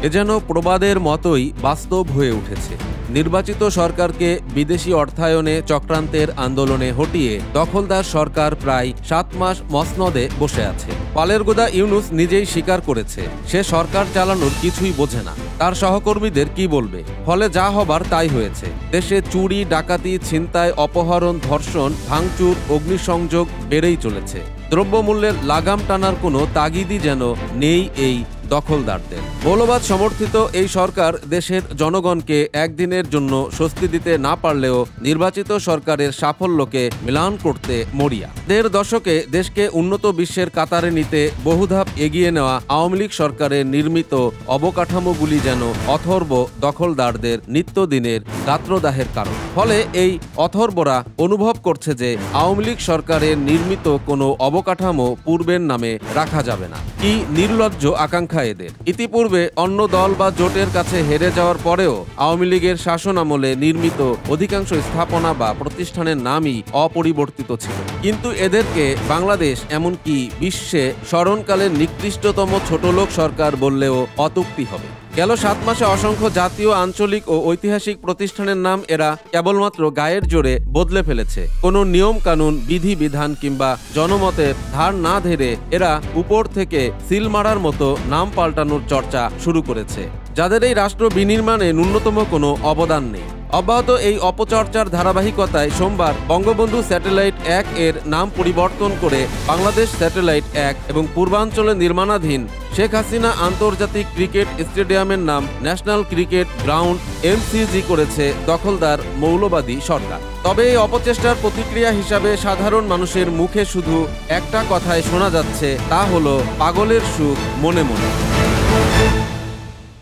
এ যেন প্রবাদের মতোই বাস্তব হয়ে উঠেছে। নির্বাচিত সরকারকে বিদেশি অর্থায়নে চক্রান্তের আন্দোলনে হটিয়ে দখলদার সরকার প্রায় 7 মাস মসনদে বসে আছে। পালেরগোদা ইউনুস নিজেই স্বীকার করেছে সে সরকার চালানোর কিছুই বোঝে না। তার সহকর্মীদের কি বলবে? ফলে যা হবার তাই হয়েছে। দেশে চুরি, ডাকাতি, ছিনতাই, অপহরণ, ধর্ষণ, ভাঙচুর, অগ্নিসংযোগ বেড়েই চলেছে। দ্রব্যমূল্যের লাগাম টানার কোনো তাগিদই যেন নেই এই দখলদারদের। মৌলবাদ সমর্থিত এই সরকার দেশের জনগণকে একদিনের জন্য স্বস্তি দিতে না পারলেও নির্বাচিত সরকারের সাফল্যকে ম্লান করতে মরিয়া। 1.5 দশকে দেশকে উন্নত বিশ্বের কাতারে নিতে বহুধাপ এগিয়ে নেওয়া আওয়ামী লীগ সরকারের নির্মিত অবকাঠামোগুলি যেন অথর্ব দখলদারদের নিত্যদিনের গাত্রদাহের কারণ। ফলে এই অথর্বরা অনুভব করছে যে আওয়ামী লীগ সরকারের নির্মিত কোনো অবকাঠামো পূর্বের নামে রাখা যাবে না। কি নির্লজ্জ আকাঙ্ক্ষা এদের! ইতিপূর্বে অন্য দল বা জোটের কাছে হেরে যাওয়ার পরেও আওয়ামী লীগের শাসন আমলে নির্মিত অধিকাংশ স্থাপনা বা প্রতিষ্ঠানের নামই অপরিবর্তিত ছিল। কিন্তু এদেরকে বাংলাদেশ এমনকি বিশ্বে স্মরণকালের নিকৃষ্টতম ছোটলোক সরকার বললেও অত্যুক্তি হবে। গেল 7 মাসে অসংখ্য জাতীয়, আঞ্চলিক ও ঐতিহাসিক প্রতিষ্ঠানের নাম এরা কেবলমাত্র গায়ের জোরে বদলে ফেলেছে। কোনো নিয়ম কানুন, বিধি বিধান কিংবা জনমতের ধার না ধরে এরা উপর থেকে সিল মারার মতো নাম পাল্টানোর চর্চা শুরু করেছে, যাদের এই রাষ্ট্র বিনির্মাণে ন্যূনতম কোনো অবদান নেই। অব্যাহত এই অপচর্চার ধারাবাহিকতায় সোমবার বঙ্গবন্ধু স্যাটেলাইট 1 এর নাম পরিবর্তন করে বাংলাদেশ স্যাটেলাইট 1 এবং পূর্বাঞ্চলে নির্মাণাধীন শেখ হাসিনা আন্তর্জাতিক ক্রিকেট স্টেডিয়ামের নাম ন্যাশনাল ক্রিকেট গ্রাউন্ড এনসিজি করেছে দখলদার মৌলবাদী সরকার। তবে এই অপচেষ্টার প্রতিক্রিয়া হিসাবে সাধারণ মানুষের মুখে শুধু একটা কথাই শোনা যাচ্ছে, তা হলো পাগলের সুখ মনে মনে।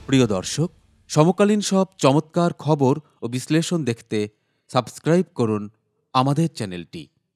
প্রিয় দর্শক, সমকালীন সব চমৎকার খবর ও বিশ্লেষণ দেখতে সাবস্ক্রাইব করুন আমাদের চ্যানেলটি।